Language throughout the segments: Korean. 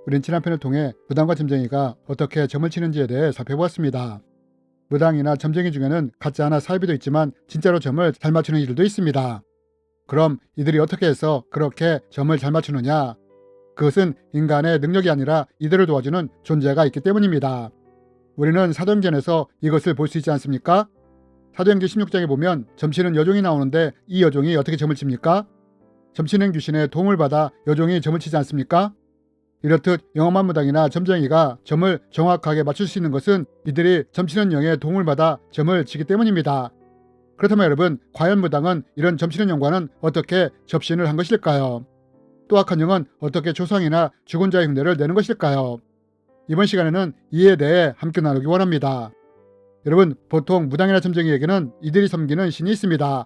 우린 지난 편을 통해 무당과 점쟁이가 어떻게 점을 치는지에 대해 살펴보았습니다. 무당이나 점쟁이 중에는 가짜나 사이비도 있지만 진짜로 점을 잘 맞추는 이들도 있습니다. 그럼 이들이 어떻게 해서 그렇게 점을 잘 맞추느냐? 그것은 인간의 능력이 아니라 이들을 도와주는 존재가 있기 때문입니다. 우리는 사도행전에서 이것을 볼 수 있지 않습니까? 사도행전 16장에 보면 점치는 여종이 나오는데 이 여종이 어떻게 점을 칩니까? 점치는 귀신의 도움을 받아 여종이 점을 치지 않습니까? 이렇듯 영험한 무당이나 점쟁이가 점을 정확하게 맞출 수 있는 것은 이들이 점치는 영의 도움을 받아 점을 치기 때문입니다. 그렇다면 여러분, 과연 무당은 이런 점치는 영과는 어떻게 접신을 한 것일까요? 또 악한 영은 어떻게 조상이나 죽은 자의 흉내를 내는 것일까요? 이번 시간에는 이에 대해 함께 나누기 원합니다. 여러분, 보통 무당이나 점쟁이에게는 이들이 섬기는 신이 있습니다.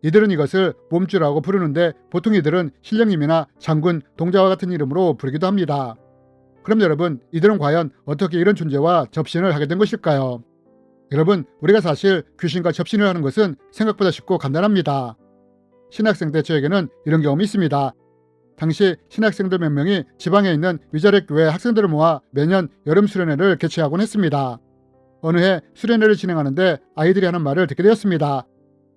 이들은 이것을 몸주라고 부르는데 보통 이들은 신령님이나 장군, 동자와 같은 이름으로 부르기도 합니다. 그럼 여러분, 이들은 과연 어떻게 이런 존재와 접신을 하게 된 것일까요? 여러분, 우리가 사실 귀신과 접신을 하는 것은 생각보다 쉽고 간단합니다. 신학생 때 저에게는 이런 경험이 있습니다. 당시 신학생들 몇 명이 지방에 있는 위자력 교회 학생들을 모아 매년 여름 수련회를 개최하곤 했습니다. 어느 해 수련회를 진행하는데 아이들이 하는 말을 듣게 되었습니다.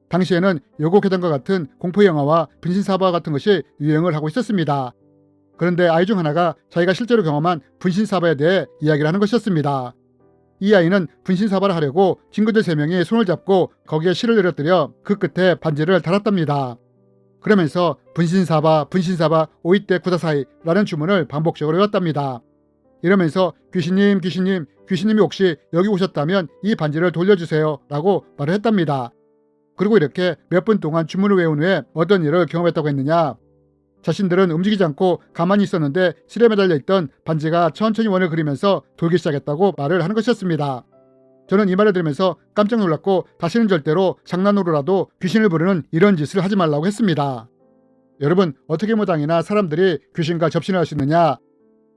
당시에는 요고괴담과 같은 공포영화와 분신사바 같은 것이 유행을 하고 있었습니다. 그런데 아이 중 하나가 자기가 실제로 경험한 분신사바에 대해 이야기를 하는 것이었습니다. 이 아이는 분신사바를 하려고 친구들 3명이 손을 잡고 거기에 실을 내려뜨려 그 끝에 반지를 달았답니다. 그러면서 분신사바, 분신사바, 오이떼 구다사이 라는 주문을 반복적으로 외웠답니다. 이러면서 귀신님, 귀신님, 귀신님이 혹시 여기 오셨다면 이 반지를 돌려주세요 라고 말을 했답니다. 그리고 이렇게 몇 분 동안 주문을 외운 후에 어떤 일을 경험했다고 했느냐? 자신들은 움직이지 않고 가만히 있었는데 실에 매달려 있던 반지가 천천히 원을 그리면서 돌기 시작했다고 말을 하는 것이었습니다. 저는 이 말을 들으면서 깜짝 놀랐고 다시는 절대로 장난으로라도 귀신을 부르는 이런 짓을 하지 말라고 했습니다. 여러분, 어떻게 무당이나 사람들이 귀신과 접신을 할 수 있느냐?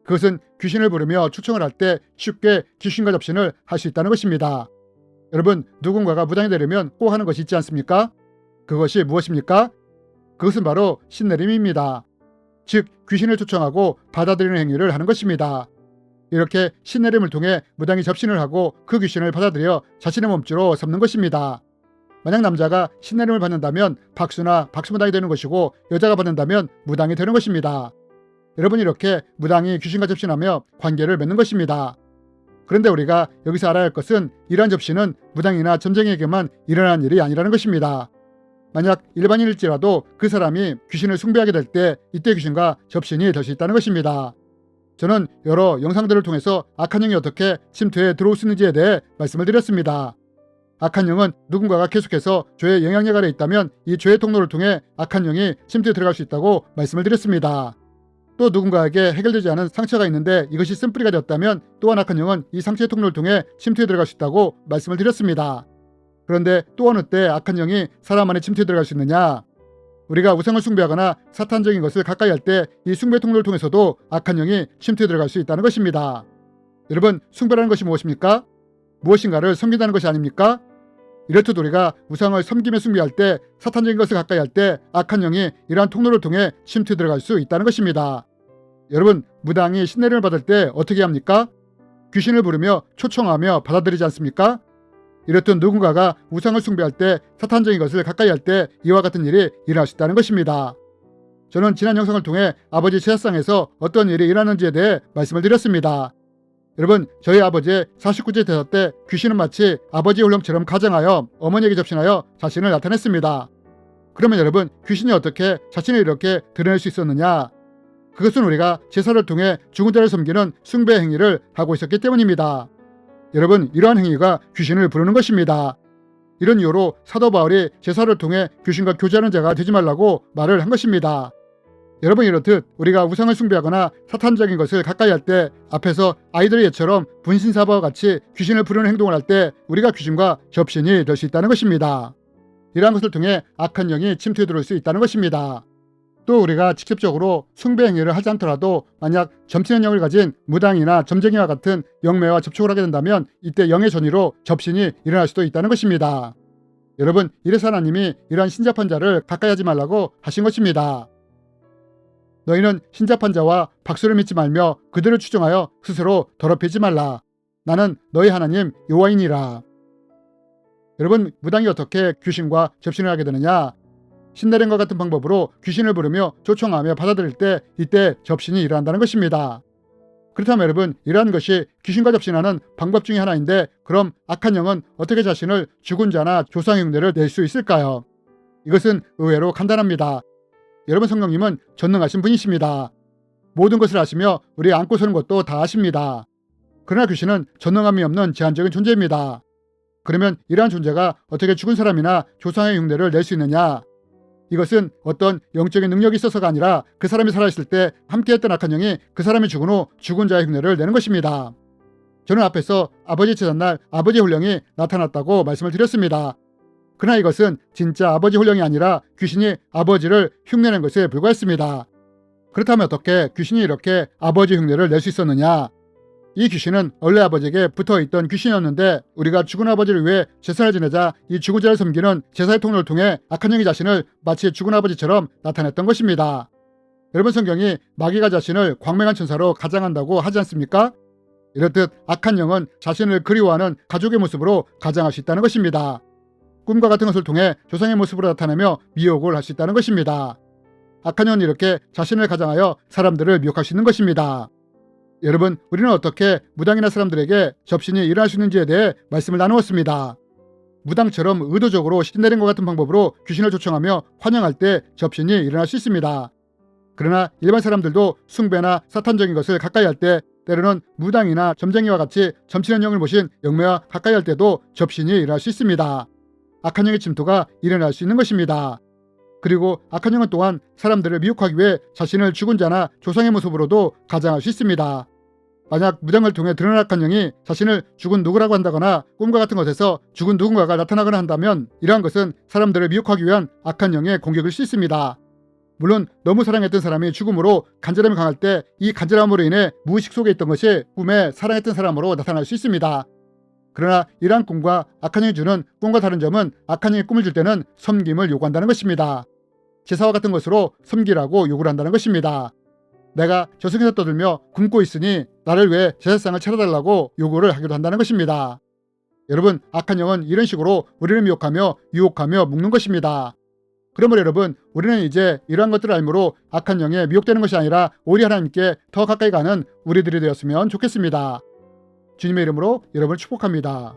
그것은 귀신을 부르며 초청을 할 때 쉽게 귀신과 접신을 할 수 있다는 것입니다. 여러분, 누군가가 무당이 되려면 꼭 하는 것이 있지 않습니까? 그것이 무엇입니까? 그것은 바로 신내림입니다. 즉, 귀신을 초청하고 받아들이는 행위를 하는 것입니다. 이렇게 신내림을 통해 무당이 접신을 하고 그 귀신을 받아들여 자신의 몸주로 삼는 것입니다. 만약 남자가 신내림을 받는다면 박수나 박수무당이 되는 것이고 여자가 받는다면 무당이 되는 것입니다. 여러분, 이렇게 무당이 귀신과 접신하며 관계를 맺는 것입니다. 그런데 우리가 여기서 알아야 할 것은 이러한 접신은 무당이나 점쟁이에게만 일어나는 일이 아니라는 것입니다. 만약 일반인일지라도 그 사람이 귀신을 숭배하게 될 때 이때 귀신과 접신이 될 수 있다는 것입니다. 저는 여러 영상들을 통해서 악한 영이 어떻게 침투해 들어올 수 있는지에 대해 말씀을 드렸습니다. 악한 영은 누군가가 계속해서 죄의 영향력 아래 있다면 이 죄의 통로를 통해 악한 영이 침투해 들어갈 수 있다고 말씀을 드렸습니다. 또 누군가에게 해결되지 않은 상처가 있는데 이것이 쓴뿌리가 되었다면 또한 악한 영은 이 상처의 통로를 통해 침투해 들어갈 수 있다고 말씀을 드렸습니다. 그런데 또 어느 때 악한 영이 사람 안에 침투해 들어갈 수 있느냐? 우리가 우상을 숭배하거나 사탄적인 것을 가까이 할 때 이 숭배 통로를 통해서도 악한 영이 침투해 들어갈 수 있다는 것입니다. 여러분, 숭배라는 것이 무엇입니까? 무엇인가를 섬긴다는 것이 아닙니까? 이렇듯 우리가 우상을 섬기며 숭배할 때 사탄적인 것을 가까이 할 때 악한 영이 이러한 통로를 통해 침투해 들어갈 수 있다는 것입니다. 여러분, 무당이 신내림을 받을 때 어떻게 합니까? 귀신을 부르며 초청하며 받아들이지 않습니까? 이렇듯 누군가가 우상을 숭배할 때 사탄적인 것을 가까이 할 때 이와 같은 일이 일어날 수 있다는 것입니다. 저는 지난 영상을 통해 아버지 제사상에서 어떤 일이 일어나는지에 대해 말씀을 드렸습니다. 여러분, 저희 아버지의 49제 제사 때 귀신은 마치 아버지의 울렁처럼 가장하여 어머니에게 접신하여 자신을 나타냈습니다. 그러면 여러분, 귀신이 어떻게 자신을 이렇게 드러낼 수 있었느냐? 그것은 우리가 제사를 통해 죽은 자를 섬기는 숭배 행위를 하고 있었기 때문입니다. 여러분, 이러한 행위가 귀신을 부르는 것입니다. 이런 이유로 사도 바울이 제사를 통해 귀신과 교제하는 자가 되지 말라고 말을 한 것입니다. 여러분, 이렇듯 우리가 우상을 숭배하거나 사탄적인 것을 가까이 할 때 앞에서 아이들의 예처럼 분신사바와 같이 귀신을 부르는 행동을 할 때 우리가 귀신과 접신이 될 수 있다는 것입니다. 이러한 것을 통해 악한 영이 침투해 들어올 수 있다는 것입니다. 또 우리가 직접적으로 숭배 행위를 하지 않더라도 만약 점치는 영을 가진 무당이나 점쟁이와 같은 영매와 접촉을 하게 된다면 이때 영의 전위로 접신이 일어날 수도 있다는 것입니다. 여러분, 이래서 하나님이 이러한 신잡한 자를 가까이 하지 말라고 하신 것입니다. 너희는 신잡한 자와 박수를 믿지 말며 그들을 추종하여 스스로 더럽히지 말라. 나는 너희 하나님 여호와이니라. 여러분, 무당이 어떻게 귀신과 접신을 하게 되느냐? 신내림과 같은 방법으로 귀신을 부르며 초청하며 받아들일 때 이때 접신이 일어난다는 것입니다. 그렇다면 여러분, 이러한 것이 귀신과 접신하는 방법 중에 하나인데 그럼 악한 영은 어떻게 자신을 죽은 자나 조상의 흉내를 낼 수 있을까요? 이것은 의외로 간단합니다. 여러분, 성령님은 전능하신 분이십니다. 모든 것을 아시며 우리 안고 서는 것도 다 아십니다. 그러나 귀신은 전능함이 없는 제한적인 존재입니다. 그러면 이러한 존재가 어떻게 죽은 사람이나 조상의 흉내를 낼 수 있느냐? 이것은 어떤 영적인 능력이 있어서가 아니라 그 사람이 살아있을 때 함께했던 악한 영이 그 사람이 죽은 후 죽은 자의 흉내를 내는 것입니다. 저는 앞에서 아버지 제삿날 아버지 혼령이 나타났다고 말씀을 드렸습니다. 그러나 이것은 진짜 아버지 혼령이 아니라 귀신이 아버지를 흉내낸 것에 불과했습니다. 그렇다면 어떻게 귀신이 이렇게 아버지 흉내를 낼 수 있었느냐? 이 귀신은 원래 아버지에게 붙어있던 귀신이었는데 우리가 죽은 아버지를 위해 제사를 지내자 이 죽은 자를 섬기는 제사의 통로를 통해 악한 영이 자신을 마치 죽은 아버지처럼 나타냈던 것입니다. 여러분, 성경이 마귀가 자신을 광명한 천사로 가장한다고 하지 않습니까? 이렇듯 악한 영은 자신을 그리워하는 가족의 모습으로 가장할 수 있다는 것입니다. 꿈과 같은 것을 통해 조상의 모습으로 나타내며 미혹을 할 수 있다는 것입니다. 악한 영은 이렇게 자신을 가장하여 사람들을 미혹할 수 있는 것입니다. 여러분, 우리는 어떻게 무당이나 사람들에게 접신이 일어날 수 있는지에 대해 말씀을 나누었습니다. 무당처럼 의도적으로 신내림과 같은 방법으로 귀신을 초청하며 환영할 때 접신이 일어날 수 있습니다. 그러나 일반 사람들도 숭배나 사탄적인 것을 가까이 할 때, 때로는 무당이나 점쟁이와 같이 점치는 영을 모신 영매와 가까이 할 때도 접신이 일어날 수 있습니다. 악한 영의 침투가 일어날 수 있는 것입니다. 그리고 악한 영은 또한 사람들을 미혹하기 위해 자신을 죽은 자나 조상의 모습으로도 가장할 수 있습니다. 만약 무당을 통해 드러난 악한 영이 자신을 죽은 누구라고 한다거나 꿈과 같은 것에서 죽은 누군가가 나타나거나 한다면 이러한 것은 사람들을 미혹하기 위한 악한 영의 공격일 수 있습니다. 물론 너무 사랑했던 사람이 죽음으로 간절함이 강할 때 이 간절함으로 인해 무의식 속에 있던 것이 꿈에 사랑했던 사람으로 나타날 수 있습니다. 그러나 이러한 꿈과 악한 영이 주는 꿈과 다른 점은 악한 영이 꿈을 줄 때는 섬김을 요구한다는 것입니다. 제사와 같은 것으로 섬기라고 요구를 한다는 것입니다. 내가 저승에서 떠들며 굶고 있으니 나를 위해 제사상을 차려달라고 요구를 하기도 한다는 것입니다. 여러분, 악한 영은 이런 식으로 우리를 미혹하며 유혹하며 묶는 것입니다. 그러므로 여러분, 우리는 이제 이러한 것들을 알므로 악한 영에 미혹되는 것이 아니라 오히려 하나님께 더 가까이 가는 우리들이 되었으면 좋겠습니다. 주님의 이름으로 여러분을 축복합니다.